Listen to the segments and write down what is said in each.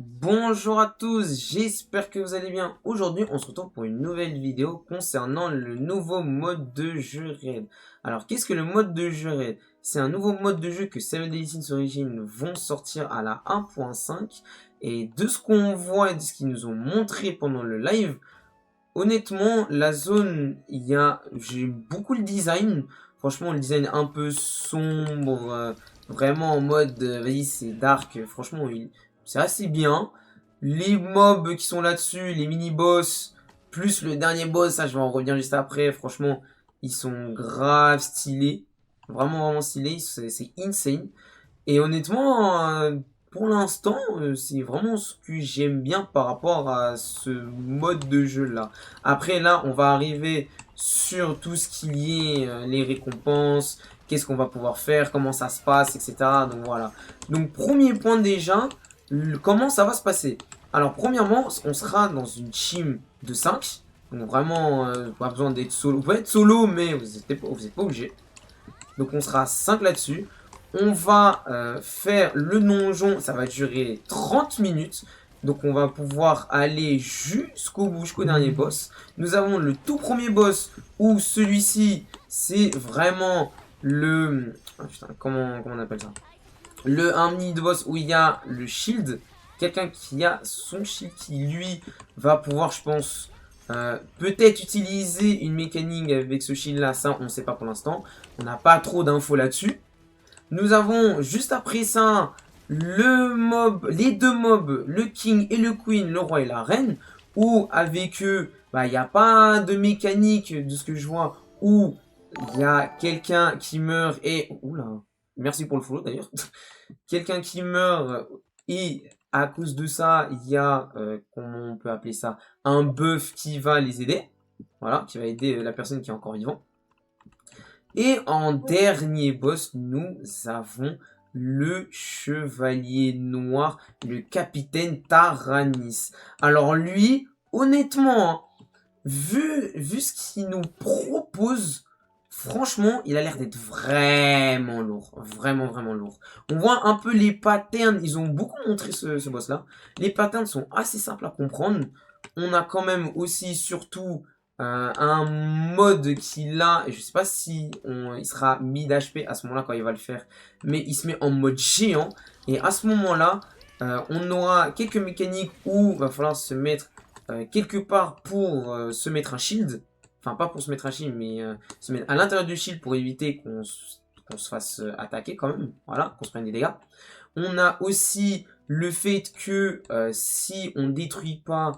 Bonjour à tous, j'espère que vous allez bien. Aujourd'hui, on se retrouve pour une nouvelle vidéo concernant le nouveau mode de jeu Raid. Alors, qu'est-ce que le mode de jeu Raid? C'est un nouveau mode de jeu que Seven Deadly Sins Origins vont sortir à la 1.5. Et de ce qu'on voit et de ce qu'ils nous ont montré pendant le live, honnêtement, la zone, j'aime beaucoup le design. Franchement, le design un peu sombre, vraiment en mode, vas-y, c'est dark. Franchement, c'est assez bien. Les mobs qui sont là-dessus, les mini-boss, plus le dernier boss, ça, je vais en revenir juste après. Franchement, ils sont grave stylés. Vraiment, vraiment stylés. C'est insane. Et honnêtement, pour l'instant, c'est vraiment ce que j'aime bien par rapport à ce mode de jeu là. Après là, on va arriver sur tout ce qui est les récompenses, qu'est-ce qu'on va pouvoir faire, comment ça se passe, etc. Donc voilà. Donc premier point déjà, comment ça va se passer. Alors premièrement, on sera dans une team de 5. Donc vraiment, pas besoin d'être solo. Vous pouvez être solo, mais vous êtes pas obligé. Donc on sera 5 là-dessus. On va faire le donjon, ça va durer 30 minutes. Donc on va pouvoir aller jusqu'au dernier boss. Nous avons le tout premier boss où celui-ci, c'est vraiment le... Ah, putain, comment on appelle ça? Un mini boss où il y a le shield. Quelqu'un qui a son shield qui lui va pouvoir, je pense, peut-être utiliser une mécanique avec ce shield là. Ça, on ne sait pas pour l'instant. On n'a pas trop d'infos là-dessus. Nous avons juste après ça les deux mobs, le king et le queen, le roi et la reine, où avec eux, bah, il n'y a pas de mécanique de ce que je vois, où il y a quelqu'un qui meurt et... Oula, merci pour le follow d'ailleurs. Quelqu'un qui meurt et à cause de ça, il y a, comment on peut appeler ça, un buff qui va les aider. Voilà, qui va aider la personne qui est encore vivante. Et en dernier boss, nous avons le chevalier noir, le capitaine Taranis. Alors lui, honnêtement, hein, vu ce qu'il nous propose, franchement, il a l'air d'être vraiment lourd. Vraiment, vraiment lourd. On voit un peu les patterns. Ils ont beaucoup montré ce boss-là. Les patterns sont assez simples à comprendre. On a quand même aussi, surtout, un mode qu'il a. Et je sais pas si il sera mid HP à ce moment-là quand il va le faire. Mais il se met en mode géant. Et à ce moment-là, on aura quelques mécaniques où il va falloir se mettre quelque part pour se mettre un shield. Enfin, pas pour se mettre un shield, mais se mettre à l'intérieur du shield pour éviter qu'on se fasse attaquer quand même. Voilà, qu'on se prenne des dégâts. On a aussi le fait que si on détruit pas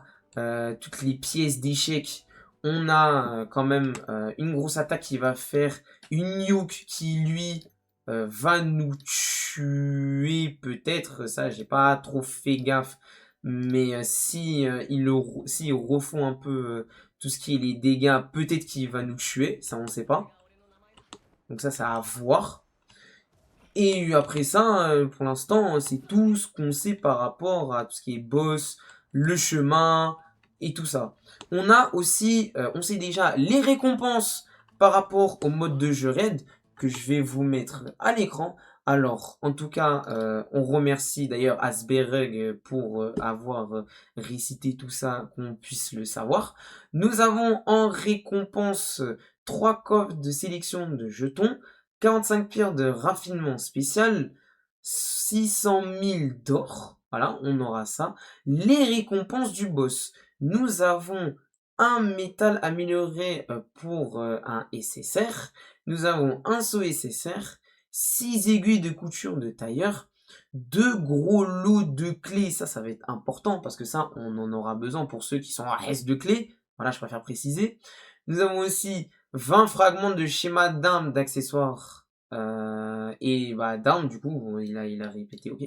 toutes les pièces d'échecs, on a quand même une grosse attaque qui va faire une nuke qui lui va nous tuer peut-être. Ça, j'ai pas trop fait gaffe. Mais s'ils refont un peu tout ce qui est les dégâts, peut-être qu'il va nous tuer. Ça, on ne sait pas. Donc ça à voir. Et après ça, pour l'instant, c'est tout ce qu'on sait par rapport à tout ce qui est boss, le chemin et tout ça. On a aussi, on sait déjà les récompenses par rapport au mode de jeu raid que je vais vous mettre à l'écran. Alors, en tout cas, on remercie d'ailleurs Asberg pour avoir récité tout ça, qu'on puisse le savoir. Nous avons en récompense 3 coffres de sélection de jetons, 45 pierres de raffinement spécial, 600 000 d'or. Voilà, on aura ça. Les récompenses du boss. Nous avons un métal amélioré pour un SSR. Nous avons un saut SSR. 6 aiguilles de couture de tailleur. 2 gros lots de clés. Ça va être important parce que ça, on en aura besoin pour ceux qui sont à reste de clés. Voilà, je préfère préciser. Nous avons aussi 20 fragments de schéma d'armes, d'accessoires et bah d'armes du coup il a répété, ok.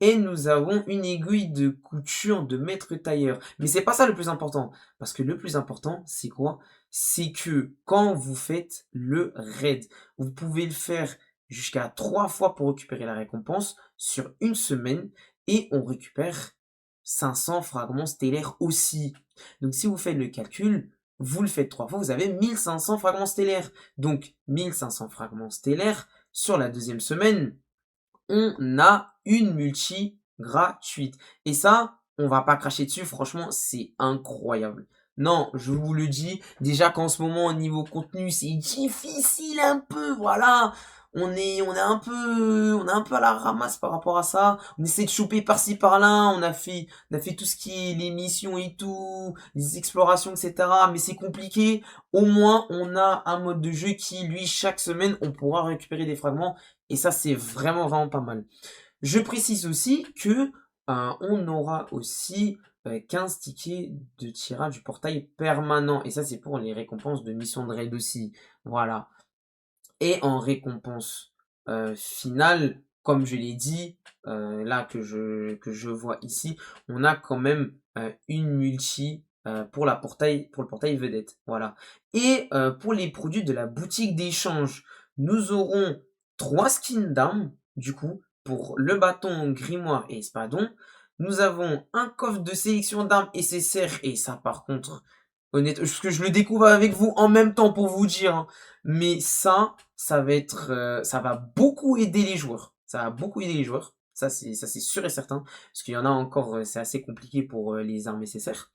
Et nous avons une aiguille de couture de maître tailleur. Mais c'est pas ça le plus important, parce que le plus important c'est quoi? C'est que quand vous faites le raid, vous pouvez le faire jusqu'à 3 fois pour récupérer la récompense sur une semaine et on récupère 500 fragments stellaires aussi. Donc si vous faites le calcul, vous le faites 3 fois, vous avez 1500 fragments stellaires. Donc 1500 fragments stellaires sur la deuxième semaine, on a une multi gratuite. Et ça, on va pas cracher dessus, franchement, c'est incroyable. Non, je vous le dis, déjà qu'en ce moment, au niveau contenu, c'est difficile un peu, voilà. On est un peu à la ramasse par rapport à ça. On essaie de choper par-ci par-là. On a fait tout ce qui est les missions et tout, les explorations, etc. Mais c'est compliqué. Au moins, on a un mode de jeu qui, lui, chaque semaine, on pourra récupérer des fragments. Et ça, c'est vraiment, vraiment pas mal. Je précise aussi que on aura aussi 15 tickets de tirage du portail permanent. Et ça, c'est pour les récompenses de mission de raid aussi. Voilà. Et en récompense finale, comme je l'ai dit, là que je vois ici, on a quand même une multi pour pour le portail vedette. Voilà. Et pour les produits de la boutique d'échange, nous aurons 3 skins d'armes, du coup, pour le bâton, grimoire et espadon. Nous avons un coffre de sélection d'armes SSR, et ça par contre, honnêtement, parce que je le découvre avec vous en même temps pour vous dire, hein. Mais ça va être, ça va beaucoup aider les joueurs. Ça va beaucoup aider les joueurs. Ça c'est sûr et certain. Parce qu'il y en a encore, c'est assez compliqué pour les armes nécessaires.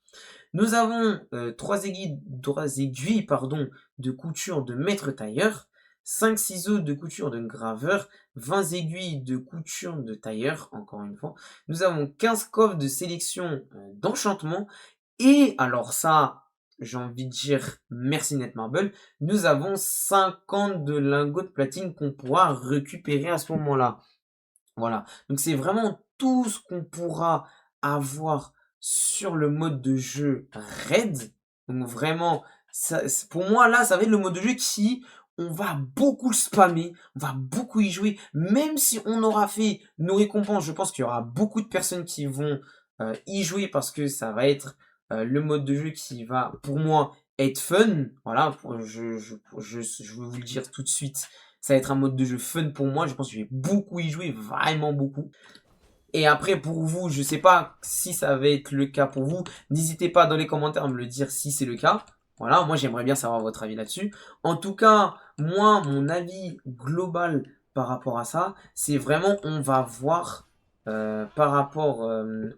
Nous avons 3 aiguilles pardon, de couture de maître tailleur, 5 ciseaux de couture de graveur, 20 aiguilles de couture de tailleur, encore une fois. Nous avons 15 coffres de sélection d'enchantement. Et alors ça, j'ai envie de dire merci Netmarble, nous avons 50 de lingots de platine qu'on pourra récupérer à ce moment-là. Voilà. Donc c'est vraiment tout ce qu'on pourra avoir sur le mode de jeu raid. Donc vraiment, ça, pour moi là, ça va être le mode de jeu qui, on va beaucoup le spammer, on va beaucoup y jouer. Même si on aura fait nos récompenses, je pense qu'il y aura beaucoup de personnes qui vont y jouer parce que ça va être le mode de jeu qui va, pour moi, être fun. Voilà, je veux vous le dire tout de suite. Ça va être un mode de jeu fun pour moi. Je pense que je vais beaucoup y jouer, vraiment beaucoup. Et après, pour vous, je sais pas si ça va être le cas pour vous. N'hésitez pas dans les commentaires à me le dire si c'est le cas. Voilà, moi j'aimerais bien savoir votre avis là-dessus. En tout cas, moi, mon avis global par rapport à ça, c'est vraiment on va voir par rapport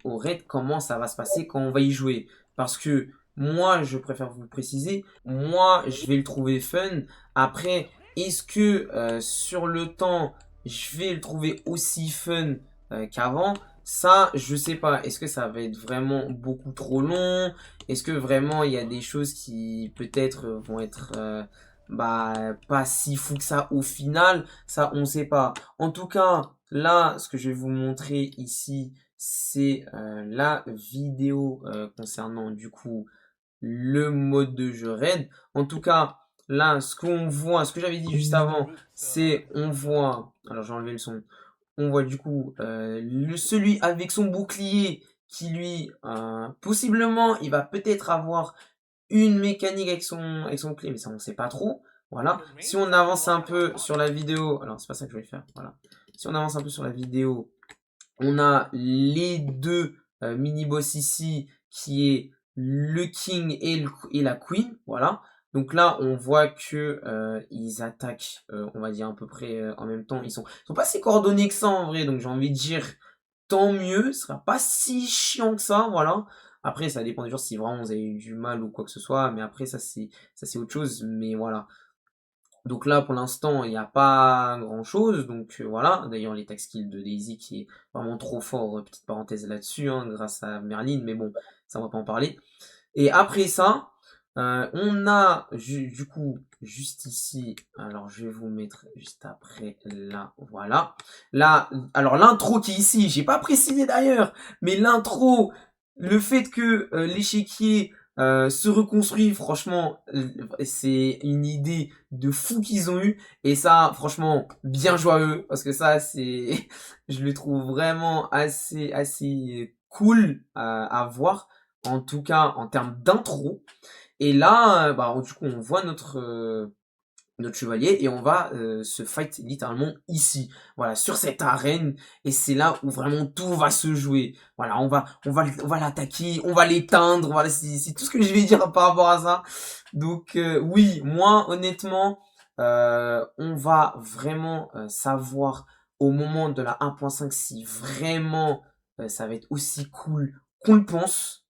au raid comment ça va se passer quand on va y jouer. Parce que moi, je préfère vous le préciser, moi, je vais le trouver fun. Après, est-ce que sur le temps, je vais le trouver aussi fun qu'avant? Ça, je sais pas. Est-ce que ça va être vraiment beaucoup trop long? Est-ce que vraiment il y a des choses qui peut-être vont être pas si fou que ça au final? Ça, on sait pas. En tout cas, là, ce que je vais vous montrer ici, c'est la vidéo concernant du coup le mode de jeu raid. En tout cas, là, ce qu'on voit, ce que j'avais dit juste avant, c'est on voit. Alors, j'ai enlevé le son. On voit du coup celui avec son bouclier qui lui, possiblement, il va peut-être avoir une mécanique avec son clé, mais ça on sait pas trop. Voilà. Si on avance un peu sur la vidéo, alors c'est pas ça que je vais faire. Voilà. Si on avance un peu sur la vidéo, on a les deux mini-boss ici qui est le King et la Queen. Voilà. Donc là, on voit que ils attaquent, on va dire à peu près en même temps. Ils sont pas si coordonnés que ça en vrai. Donc j'ai envie de dire tant mieux. Ce sera pas si chiant que ça. Voilà. Après, ça dépend des jours si vraiment vous avez eu du mal ou quoi que ce soit. Mais après, ça c'est autre chose. Mais voilà. Donc là, pour l'instant, il n'y a pas grand-chose. Donc voilà. D'ailleurs, les tax kills de Daisy qui est vraiment trop fort. Petite parenthèse là-dessus, hein, grâce à Merlin. Mais bon, ça on va pas en parler. Et après ça, on a du coup juste ici. Alors je vais vous mettre juste après là. Voilà. Là, alors l'intro qui est ici, j'ai pas précisé d'ailleurs, mais l'intro, le fait que l'échiquier se reconstruit, franchement, c'est une idée de fou qu'ils ont eu. Et ça, franchement, bien joué à eux. Parce que ça, c'est, je le trouve vraiment assez cool à voir. En tout cas, en termes d'intro. Et là, bah, du coup, on voit notre chevalier et on va se fight littéralement ici, voilà, sur cette arène, et c'est là où vraiment tout va se jouer. Voilà, on va l'attaquer, on va l'éteindre. Voilà, c'est tout ce que je vais dire par rapport à ça. Donc oui, moi honnêtement, on va vraiment savoir au moment de la 1.5 si vraiment ça va être aussi cool qu'on le pense.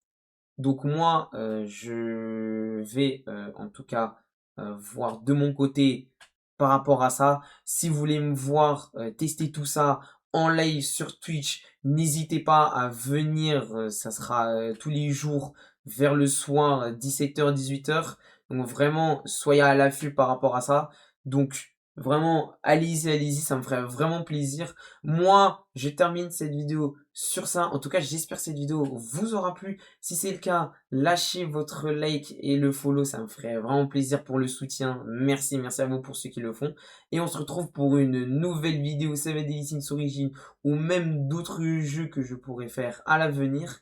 Donc moi, je vais en tout cas voir de mon côté par rapport à ça. Si vous voulez me voir tester tout ça en live sur Twitch, n'hésitez pas à venir. Ça sera tous les jours vers le soir, 17h, 18h. Donc vraiment, soyez à l'affût par rapport à ça. Donc vraiment, allez-y, allez-y, ça me ferait vraiment plaisir. Moi, je termine cette vidéo sur ça. En tout cas, j'espère que cette vidéo vous aura plu. Si c'est le cas, lâchez votre like et le follow, ça me ferait vraiment plaisir pour le soutien. Merci, merci à vous pour ceux qui le font. Et on se retrouve pour une nouvelle vidéo 7 Daily Things Origin ou même d'autres jeux que je pourrais faire à l'avenir.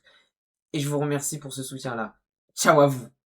Et je vous remercie pour ce soutien-là. Ciao à vous!